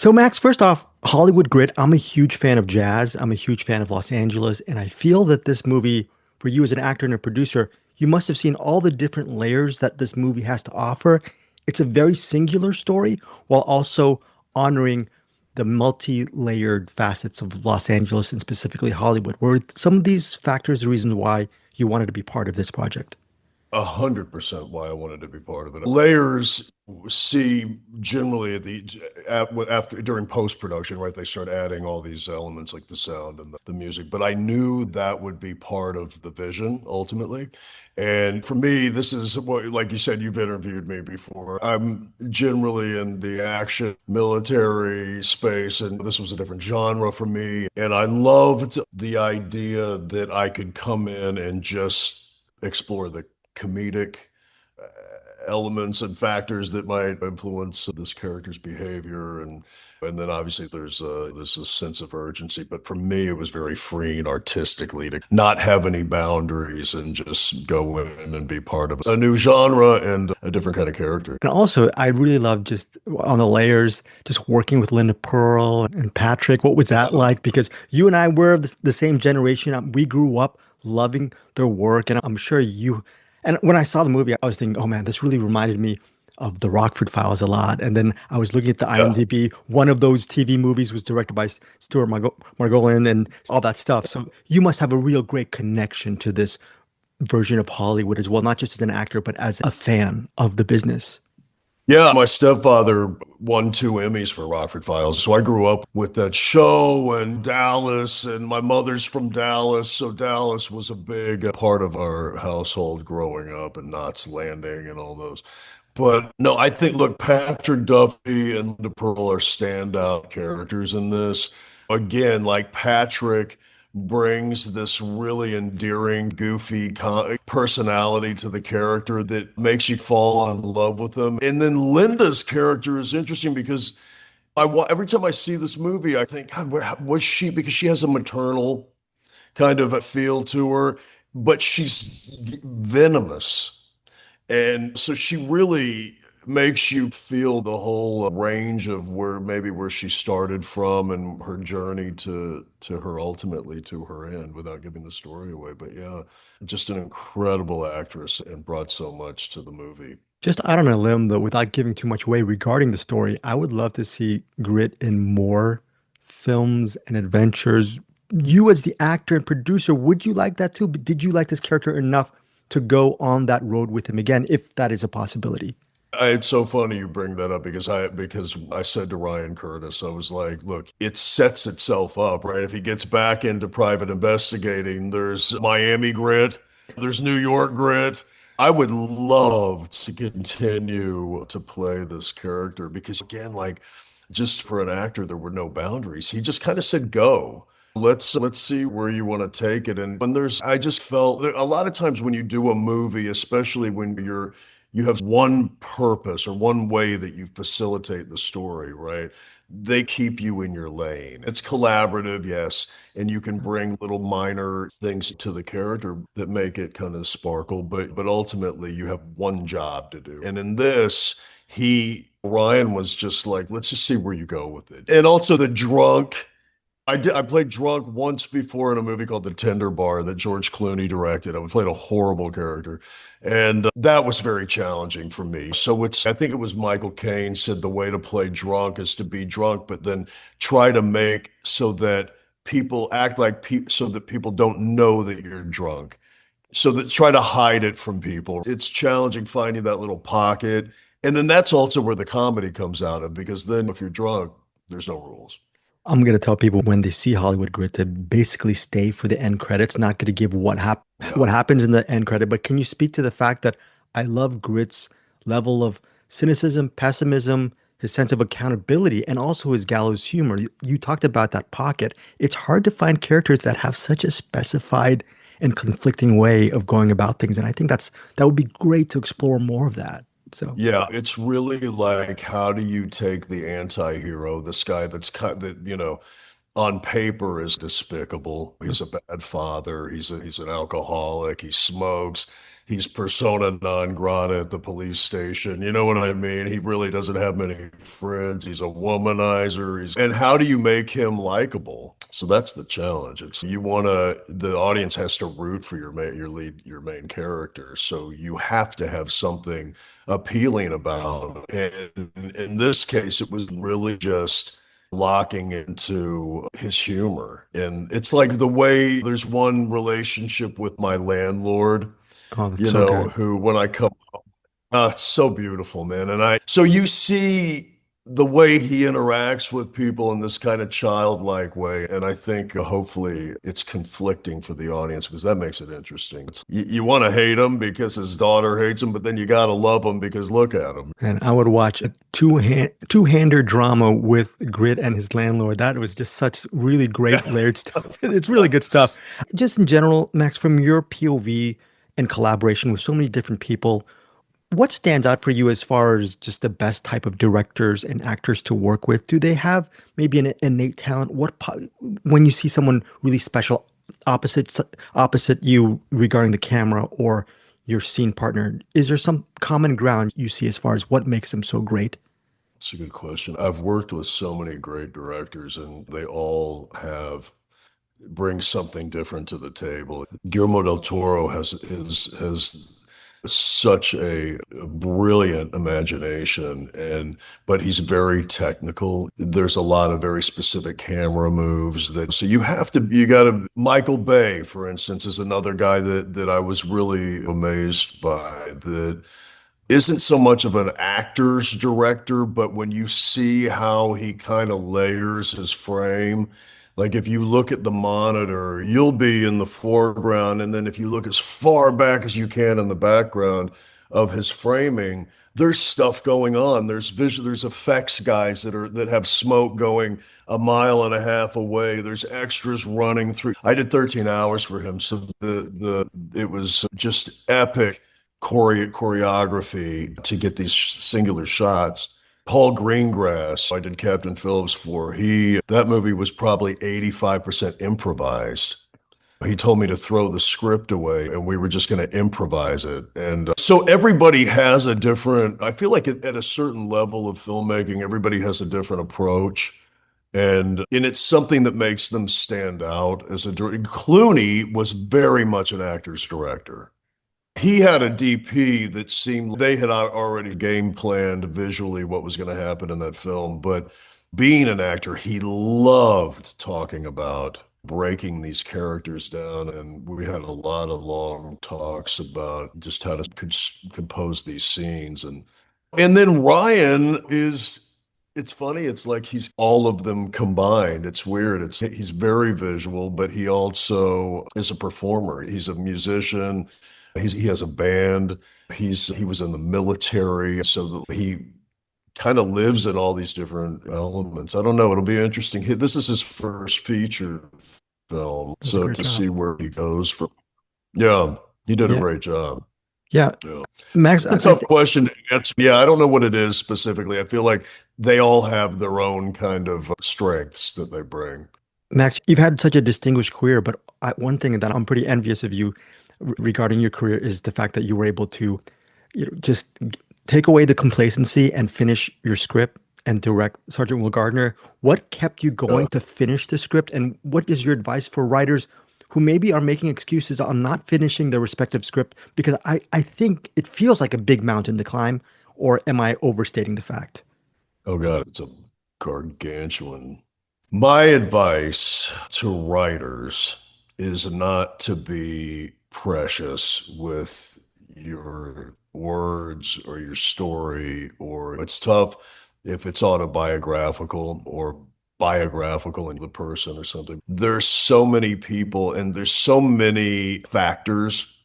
So, Max, first off, Hollywood Grit. I'm a huge fan of jazz. I'm a huge fan of Los Angeles. And I feel that this movie, for you as an actor and a producer, you must have seen all the different layers that this movie has to offer. It's a very singular story while also honoring the multi-layered facets of Los Angeles and specifically Hollywood. Were some of these factors the reasons why you wanted to be part of this project? 100% why I wanted to be part of it. Layers see generally after during post production, right? They start adding all these elements like the sound and the music. But I knew that would be part of the vision ultimately. And for me, this is what, like you said, you've interviewed me before. I'm generally in the action military space, and this was a different genre for me. And I loved the idea that I could come in and just explore the comedic elements and factors that might influence this character's behavior, and then obviously there's a sense of urgency. But for me, it was very freeing artistically to not have any boundaries and just go in and be part of a new genre and a different kind of character. And also, I really love just on the layers, just working with Linda Pearl and Patrick. What was that like? Because you and I were the same generation. We grew up loving their work, and I'm sure you. And when I saw the movie, I was thinking, oh man, this really reminded me of the Rockford Files a lot. And then I was looking at the Yeah. IMDb. One of those TV movies was directed by Stuart Margolin and all that stuff. So you must have a real great connection to this version of Hollywood as well, not just as an actor, but as a fan of the business. Yeah, my stepfather won 2 Emmys for Rockford Files. So I grew up with that show and Dallas, and my mother's from Dallas. So Dallas was a big part of our household growing up, and Knots Landing and all those. But no, I think, look, Patrick Duffy and Linda Pearl are standout characters in this. Again, like Patrick brings this really endearing, goofy personality to the character that makes you fall in love with them. And then Linda's character is interesting because every time I see this movie, I think, God, where was she? Because she has a maternal kind of a feel to her, but she's venomous. And so she really makes you feel the whole range of where she started from and her journey to her ultimately to her end without giving the story away. But yeah, just an incredible actress and brought so much to the movie. Just out on a limb, though, without giving too much away regarding the story, I would love to see Grit in more films and adventures. You, as the actor and producer, would you like that too? But did you like this character enough to go on that road with him again, if that is a possibility? It's so funny you bring that up because I said to Ryan Curtis, I was like, look, it sets itself up, right? If he gets back into private investigating, there's Miami grit, there's New York grit. I would love to continue to play this character because again, like just for an actor, there were no boundaries. He just kind of said, go. Let's see where you want to take it. And when I just felt a lot of times when you do a movie, especially when you have one purpose or one way that you facilitate the story, right? They keep you in your lane. It's collaborative, yes, and you can bring little minor things to the character that make it kind of sparkle, but ultimately you have one job to do. And in this, Ryan was just like, let's just see where you go with it. And also the drunk. I played drunk once before in a movie called The Tender Bar that George Clooney directed. I played a horrible character, and that was very challenging for me. So I think it was Michael Caine said the way to play drunk is to be drunk, but then try to make so that people act like so that people don't know that you're drunk. So that try to hide it from people. It's challenging finding that little pocket, and then that's also where the comedy comes out of because then if you're drunk, there's no rules. I'm going to tell people when they see Hollywood Grit to basically stay for the end credits, not going to give Yeah. what happens in the end credit. But can you speak to the fact that I love Grit's level of cynicism, pessimism, his sense of accountability, and also his gallows humor? You talked about that pocket. It's hard to find characters that have such a specified and conflicting way of going about things. And I think that would be great to explore more of that. So. Yeah, it's really like how do you take the anti-hero, this guy that on paper is despicable. He's a bad father. He's an alcoholic. He smokes. he's persona non grata at the police station. You know what I mean? He really doesn't have many friends. He's a womanizer. And how do you make him likable? So that's the challenge. It's you want to the audience has to root for your main character. So you have to have something appealing about him. And in this case, it was really just locking into his humor. And it's like the way there's one relationship with my landlord, Oh, that's so good. who when I come, it's so beautiful, man. So you see the way he interacts with people in this kind of childlike way. And I think hopefully it's conflicting for the audience because that makes it interesting. You want to hate him because his daughter hates him, but then you got to love him because look at him. And I would watch a two-hander drama with Grit and his landlord. That was just such really great layered stuff. It's really good stuff. Just in general, Max, from your POV and collaboration with so many different people, what stands out for you as far as just the best type of directors and actors to work with? Do they have maybe an innate talent? When you see someone really special opposite you regarding the camera or your scene partner, is there some common ground you see as far as what makes them so great? It's a good question. I've worked with so many great directors, and they all have bring something different to the table. Guillermo del Toro has such a brilliant imagination, and but he's very technical. There's a lot of very specific camera moves that so you got to Michael Bay, for instance, is another guy that I was really amazed by that isn't so much of an actor's director, but when you see how he kind of layers his frame, like if you look at the monitor, you'll be in the foreground, and then if you look as far back as you can in the background of his framing, there's stuff going on. There's effects guys that have smoke going a mile and a half away. There's extras running through. I did 13 hours for him, so the it was just epic choreography to get these singular shots. Paul Greengrass, I did Captain Phillips for. That movie was probably 85% improvised. He told me to throw the script away and we were just going to improvise it. And so everybody has a different, I feel like at a certain level of filmmaking, everybody has a different approach. And it's something that makes them stand out as a director. Clooney was very much an actor's director. He had a DP that seemed they had already game planned visually what was going to happen in that film. But being an actor, he loved talking about breaking these characters down. And we had a lot of long talks about just how to compose these scenes. And then Ryan it's funny. It's like he's all of them combined. It's weird. He's very visual, but he also is a performer. He's a musician. He has a band. He was in the military, so he kind of lives in all these different elements. I don't know. It'll be interesting. This is his first feature film, That's a so great to job. see where he goes from. Yeah, he did a Yeah. great job. Yeah. Yeah. Max, It's a tough question to answer. Yeah, I don't know what it is specifically. I feel like they all have their own kind of strengths that they bring. Max, you've had such a distinguished career, but one thing that I'm pretty envious of you regarding your career is the fact that you were able to, just take away the complacency and finish your script and direct Sergeant Will Gardner. What kept you Yeah. going to finish the script, and what is your advice for writers who maybe are making excuses on not finishing their respective script? Because I think it feels like a big mountain to climb, or am I overstating the fact? Oh God, it's a gargantuan. My advice to writers is not to be precious with your words or your story, or it's tough if it's autobiographical or biographical in the person or something. There's so many people and there's so many factors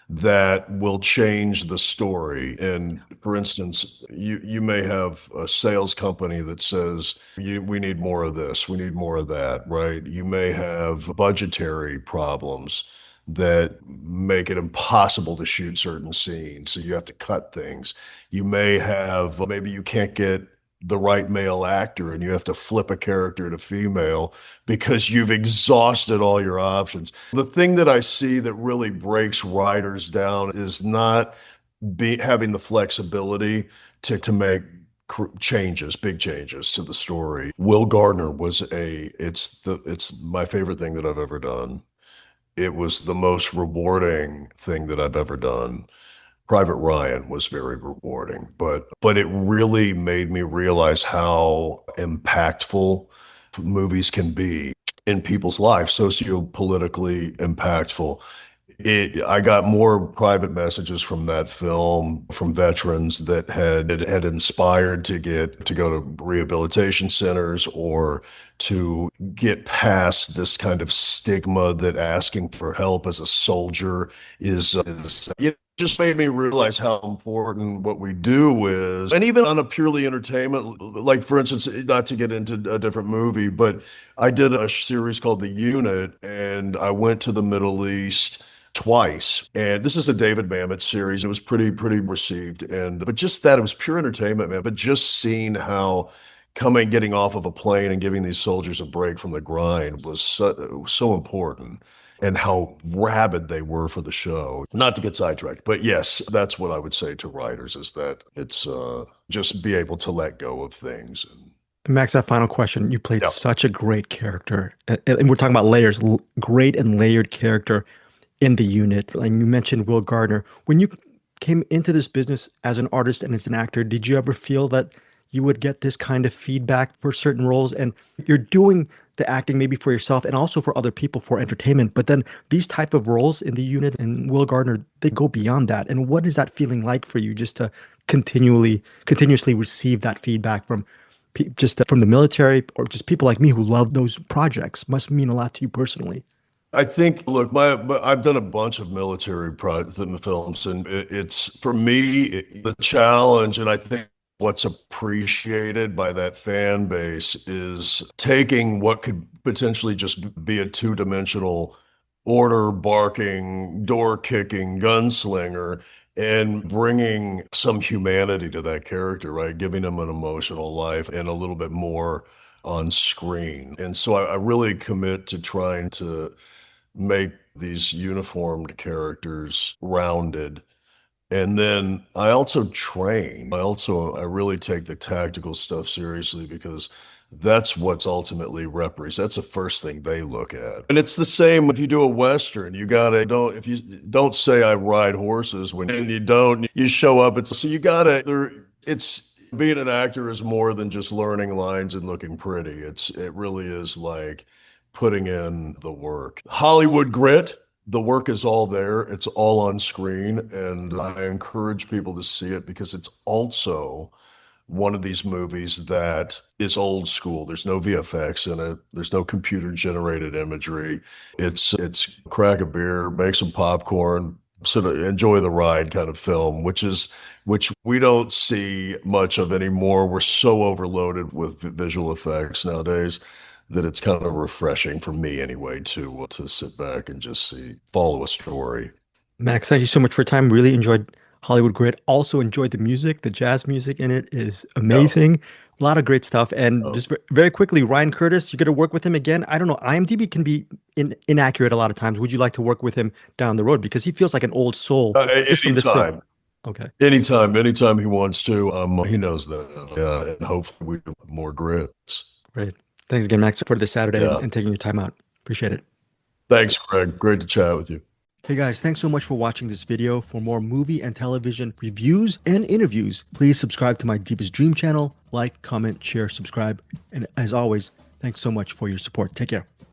that will change the story. And for instance, you may have a sales company that says, we need more of this, we need more of that, right? You may have budgetary problems that make it impossible to shoot certain scenes, so you have to cut things. You may have, maybe you can't get the right male actor and you have to flip a character to female because you've exhausted all your options. The thing that I see that really breaks writers down is not having the flexibility to make changes, big changes to the story. Will Gardner was it's my favorite thing that I've ever done. It was the most rewarding thing that I've ever done. Private Ryan was very rewarding, but it really made me realize how impactful movies can be in people's lives, socio-politically impactful. I got more private messages from that film from veterans that had inspired to go to rehabilitation centers or to get past this kind of stigma that asking for help as a soldier is it just made me realize how important what we do is. And even on a purely entertainment, like for instance, not to get into a different movie, but I did a series called The Unit, and I went to the Middle East twice. And this is a David Mamet series. It was pretty received. But just that, it was pure entertainment, man. But just seeing how getting off of a plane and giving these soldiers a break from the grind was so important, and how rabid they were for the show. Not to get sidetracked, but yes, that's what I would say to writers is that it's just be able to let go of things. Max, that final question. You played Yeah. such a great character. And we're talking about layers, great and layered character in The Unit. And you mentioned Will Gardner. When you came into this business as an artist and as an actor, did you ever feel that you would get this kind of feedback for certain roles? And you're doing the acting maybe for yourself and also for other people for entertainment. But then these type of roles in The Unit and Will Gardner, they go beyond that. And what is that feeling like for you just to continuously receive that feedback from just from the military or just people like me who love those projects? Must mean a lot to you personally. I think, look, I've done a bunch of military films, and it's for me the challenge, and I think what's appreciated by that fan base is taking what could potentially just be a two-dimensional order barking, door kicking gunslinger and bringing some humanity to that character, right? Giving him an emotional life and a little bit more on screen. And so I really commit to trying to make these uniformed characters rounded. And then I also train. I really take the tactical stuff seriously because that's what's ultimately represents. That's the first thing they look at. And it's the same if you do a Western. You gotta don't if you don't say I ride horses when and you don't, you show up. It's so you gotta there it's being an actor is more than just learning lines and looking pretty. It really is like putting in the work. Hollywood grit, the work is all there. It's all on screen. And I encourage people to see it because it's also one of these movies that is old school. There's no VFX in it. There's no computer generated imagery. It's crack a beer, make some popcorn, sort of enjoy the ride kind of film, which we don't see much of anymore. We're so overloaded with visual effects nowadays that it's kind of refreshing for me anyway to sit back and just follow a story. Max, thank you so much for your time. Really enjoyed Hollywood Grit. Also enjoyed the music. The jazz music in it is Yeah. amazing. A lot of great stuff. And Oh. just very quickly, Ryan Curtis, you're going to work with him again. I don't know. IMDb can be inaccurate a lot of times. Would you like to work with him down the road? Because he feels like an old soul just from this film. Anytime, Okay, anytime he wants to. He knows that. Yeah, and hopefully we do more grits. great. Thanks again, Max, for this Saturday Yeah. and taking your time out. Appreciate it. Thanks, Greg. Great to chat with you. Hey guys, thanks so much for watching this video. For more movie and television reviews and interviews, please subscribe to my Deepest Dream channel. Like, comment, share, subscribe. And as always, thanks so much for your support. Take care.